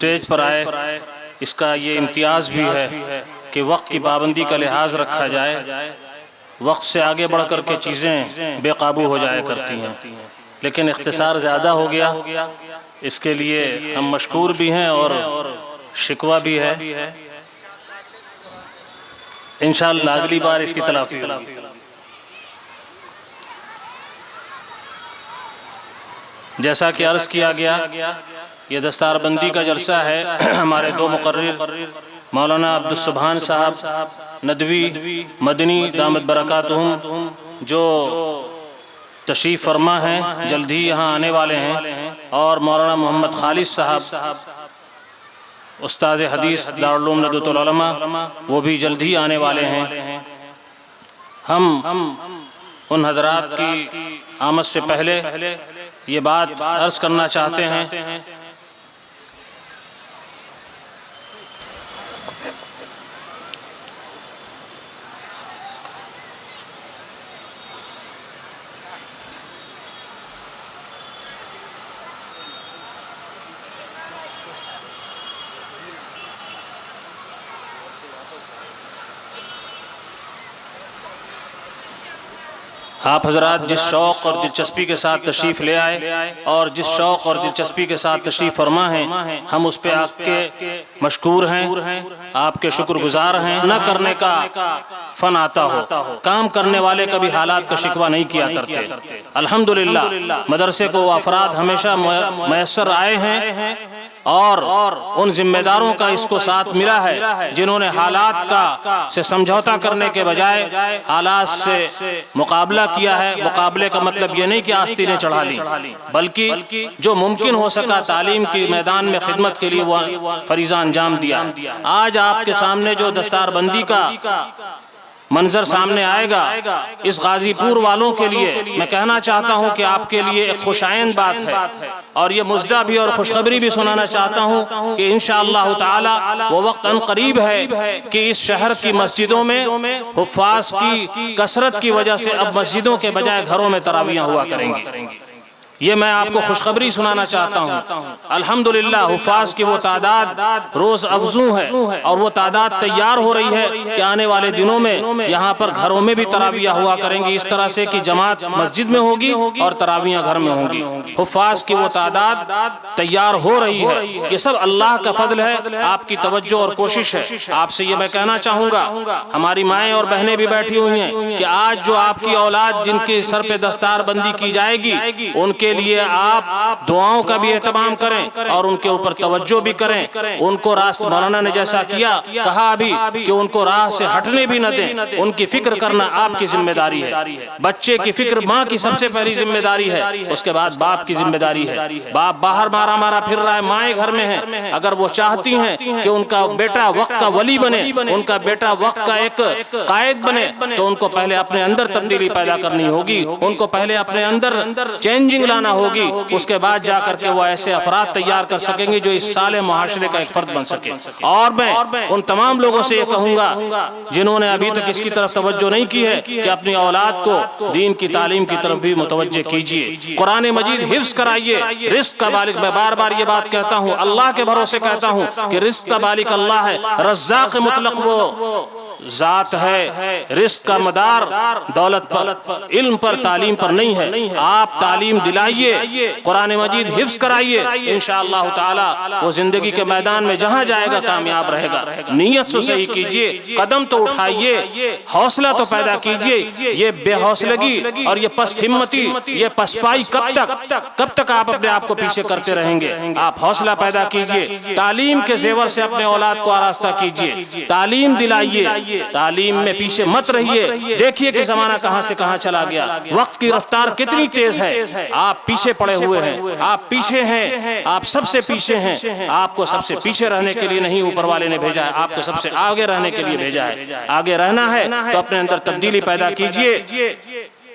Stage پر آئے، اس کا یہ امتیاز بھی ہے کہ وقت کی پابندی کا لحاظ رکھا جائے۔ وقت سے آگے بڑھ کر کے چیزیں بے قابو ہو جایا کرتی ہیں، لیکن اختصار زیادہ ہو گیا، اس کے لیے ہم مشکور بھی ہیں اور شکوہ بھی ہے۔ انشاءاللہ اگلی بار اس کی تلافی ہوگی۔ جیسا کہ عرض کیا گیا، یہ دستار بندی کا جلسہ ہے۔ ہمارے دو مقرر مولانا عبدالسبحان صاحب ندوی مدنی دامت برکاتہم جو تشریف فرما ہیں، جلد ہی یہاں آنے والے ہیں، اور مولانا محمد خالد صاحب استاد حدیث دارالعلوم ندوۃ العلماء، وہ بھی جلد ہی آنے والے ہیں۔ ہم ان حضرات کی آمد سے پہلے یہ بات عرض کرنا چاہتے ہیں۔ آپ حضرات جس شوق اور دلچسپی کے ساتھ تشریف لے آئے اور جس شوق اور دلچسپی کے ساتھ تشریف فرما ہیں، ہم اس پہ آپ کے مشکور ہیں، آپ کے شکر گزار ہیں۔ نہ کرنے کا فن آتا ہو، کام کرنے والے کبھی حالات کا شکوہ نہیں کیا کرتے۔ الحمدللہ مدرسے کو وہ افراد ہمیشہ میسر آئے ہیں اور ان ذمہ داروں کا اس کو ساتھ ملا ہے جنہوں نے حالات کا سے سمجھوتا کرنے کے بجائے حالات سے مقابلہ کیا ہے۔ مقابلے کا مطلب یہ نہیں کہ آستینیں چڑھا لی، بلکہ جو ممکن ہو سکا تعلیم کی میدان میں خدمت کے لیے وہ فریضہ انجام دیا۔ آج آپ کے سامنے جو دستار بندی کا منظر سامنے آئے گا، اس غازی پور والوں کے لیے میں کہنا چاہتا ہوں کہ آپ کے لیے ایک خوشائند بات ہے، اور یہ مزدہ بھی اور خوشخبری بھی سنانا چاہتا ہوں کہ انشاءاللہ تعالی وہ وقت ان قریب ہے کہ اس شہر کی مسجدوں میں حفاظ کی کثرت کی وجہ سے اب مسجدوں کے بجائے گھروں میں تراویحیں ہوا کریں گی۔ یہ میں آپ کو خوشخبری سنانا چاہتا ہوں۔ الحمدللہ حفاظ کی وہ تعداد روز افزوں ہے، اور وہ تعداد تیار ہو رہی ہے کہ آنے والے دنوں میں یہاں پر گھروں میں بھی تراویح ہوا کریں گی، اس طرح سے کہ جماعت مسجد میں ہوگی اور تراویح گھر میں ہوں گی۔ حفاظ کی وہ تعداد تیار ہو رہی ہے، یہ سب اللہ کا فضل ہے، آپ کی توجہ اور کوشش ہے۔ آپ سے یہ میں کہنا چاہوں گا، ہماری مائیں اور بہنیں بھی بیٹھی ہوئی ہیں، کہ آج جو آپ کی اولاد جن کے سر پہ دستار بندی کی جائے گی، ان کے لیے آپ دعاؤں کا بھی اہتمام کریں اور ان کے اوپر توجہ بھی کریں۔ ان کو راست مولانا نے جیسا کہا ابھی کہ ان کو راہ سے ہٹنے بھی نہ دیں، ان کی فکر کرنا آپ کی ذمہ داری ہے۔ بچے کی فکر ماں کی سب سے پہلی ذمہ داری ہے، اس کے بعد باپ کی ذمہ داری ہے۔ باپ باہر مارا پھر رہا ہے، مائیں گھر میں ہیں، اگر وہ چاہتی ہیں کہ ان کا بیٹا وقت کا ولی بنے، ان کا بیٹا وقت کا ایک قائد بنے، تو ان کو پہلے اپنے اندر تبدیلی پیدا کرنی ہوگی، ان کو پہلے اپنے اندر چینجنگ لانا ہوگی، اس کے بعد جا کر کے وہ ایسے افراد تیار کر سکیں گے جو اس صالح معاشرے کا ایک فرد بن سکے۔ اور میں ان تمام لوگوں سے یہ کہوں گا جنہوں نے ابھی تک اس کی طرف توجہ نہیں کی ہے کہ اپنی اولاد کو دین کی تعلیم کی طرف بھی متوجہ کیجیے، قرآن مجید حفظ کرائیے۔ رزق کا مالک، میں بار بار یہ بات کہتا ہوں، اللہ کے بھروسے کہتا ہوں کہ رزق کا مالک اللہ ہے، رزاق مطلق وہ ذات ہے۔ رزق کا مدار دولت پر، علم پر، تعلیم پر نہیں ہے۔ آپ تعلیم دلائیے، قرآن مجید حفظ کرائیے، انشاءاللہ تعالی وہ زندگی کے میدان میں جہاں جائے گا کامیاب رہے گا۔ نیت سے صحیح کیجیے، قدم تو اٹھائیے، حوصلہ تو پیدا کیجیے۔ یہ بے حوصلگی اور یہ پست ہمتی، یہ پسپائی کب تک آپ اپنے آپ کو پیچھے کرتے رہیں گے؟ آپ حوصلہ پیدا کیجیے، تعلیم کے زیور سے اپنے اولاد کو آراستہ کیجیے، تعلیم دلائیے، تعلیم میں پیچھے مت رہیے۔ دیکھیے کہ زمانہ کہاں سے کہاں چلا گیا، وقت کی رفتار کتنی تیز ہے، آپ پیچھے پڑے ہوئے ہیں، آپ پیچھے ہیں، آپ سب سے پیچھے ہیں۔ آپ کو سب سے پیچھے رہنے کے لیے نہیں اوپر والے نے بھیجا ہے، آپ کو سب سے آگے رہنے کے لیے بھیجا ہے۔ آگے رہنا ہے تو اپنے اندر تبدیلی پیدا کیجیے،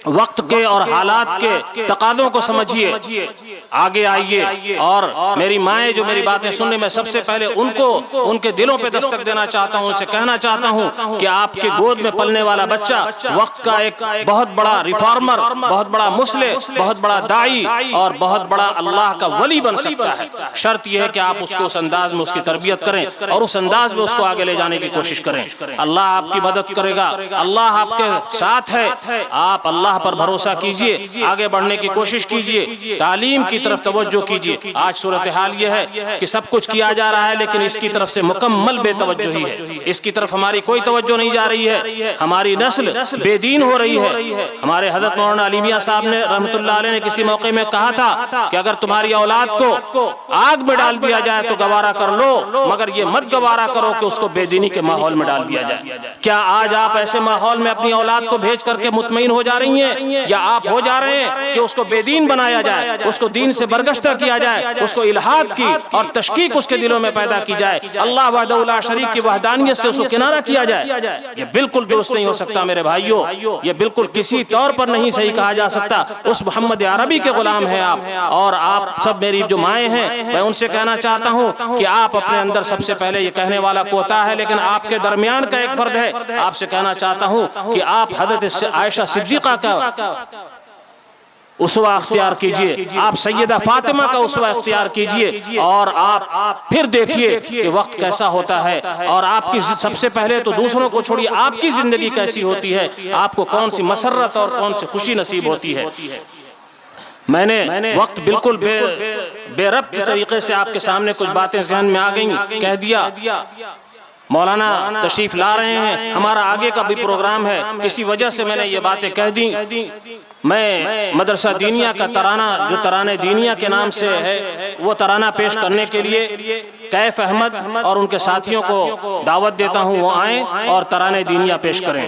وقت کے اور حالات کے تقاضوں کو سمجھیے، آگے آئیے، اور میری مائیں جو میری باتیں سننے میں سب سے پہلے ان کو ان کے دلوں پہ دستک دینا چاہتا ہوں، ان سے کہنا چاہتا ہوں کہ آپ کے گود میں پلنے والا بچہ وقت کا ایک بہت بڑا ریفارمر، بہت بڑا مصلح، بہت بڑا داعی اور بہت بڑا اللہ کا ولی بن سکتا ہے۔ شرط یہ ہے کہ آپ اس کو اس انداز میں اس کی تربیت کریں اور اس انداز میں اس کو آگے لے جانے کی کوشش کریں۔ اللہ آپ کی مدد کرے گا، اللہ آپ کے ساتھ ہے، آپ اللہ پر بھروسہ کیجئے، آگے بڑھنے کی کوشش کیجئے، تعلیم کی طرف توجہ کیجئے۔ آج صورتحال یہ ہے کہ سب کچھ کیا جا رہا ہے لیکن اس کی طرف سے مکمل بے توجہی ہے، اس کی طرف ہماری کوئی توجہ نہیں جا رہی ہے، ہماری نسل بے دین ہو رہی ہے۔ ہمارے حضرت مولانا علی میاں صاحب نے رحمت اللہ علیہ نے کسی موقع میں کہا تھا کہ اگر تمہاری اولاد کو آگ میں ڈال دیا جائے تو گوارا کر لو، مگر یہ مت گوارا کرو کہ اس کو بے دینی کے ماحول میں ڈال دیا جائے۔ کیا آج آپ ایسے ماحول میں اپنی اولاد کو بھیج کر کے مطمئن ہو جا رہی ہیں، یا آپ ہو جا رہے ہیں کہ اس کو بے دین بنایا جائے، اس کو دین سے برگشتہ کیا جائے، اس کو الحاد کی اور تشکیک اس کے دلوں میں پیدا کی جائے، اللہ وحدہ لا شریک کی وحدانیت سے اس کو کنارہ کیا جائے؟ یہ بالکل درست نہیں ہو سکتا میرے بھائیوں، یہ بالکل کسی طور پر نہیں صحیح کہا جا سکتا۔ اس محمد عربی کے غلام ہیں آپ، اور آپ سب میری جو مائیں ہیں میں ان سے کہنا چاہتا ہوں کہ آپ اپنے اندر سب سے پہلے، یہ کہنے والا کوتا ہے لیکن آپ کے درمیان کا ایک فرد ہے، آپ سے کہنا چاہتا ہوں کہ آپ حضرت عائشہ صدیقہ کا اسوہ اختیار کیجئے، آپ سیدہ فاطمہ کا اسوہ اختیار کیجئے، اور آپ پھر دیکھیے کہ وقت کیسا ہوتا ہے، اور آپ کی سب سے پہلے تو دوسروں کو چھوڑیے، آپ کی زندگی کیسی ہوتی ہے، آپ کو کون سی مسرت اور کون سی خوشی نصیب ہوتی ہے۔ میں نے وقت بالکل بے ربط طریقے سے آپ کے سامنے کچھ باتیں ذہن میں آ گئیں، کہہ دیا۔ مولانا تشریف لا رہے ہیں، ہمارا آگے کا بھی پروگرام ہے، کسی وجہ سے میں نے یہ باتیں کہہ دیں۔ میں مدرسہ دینیہ کا ترانہ، جو ترانے دینیہ کے نام سے ہے، وہ ترانہ پیش کرنے کے لیے کیف احمد اور ان کے ساتھیوں کو دعوت دیتا ہوں، وہ آئیں اور ترانے دینیہ پیش کریں۔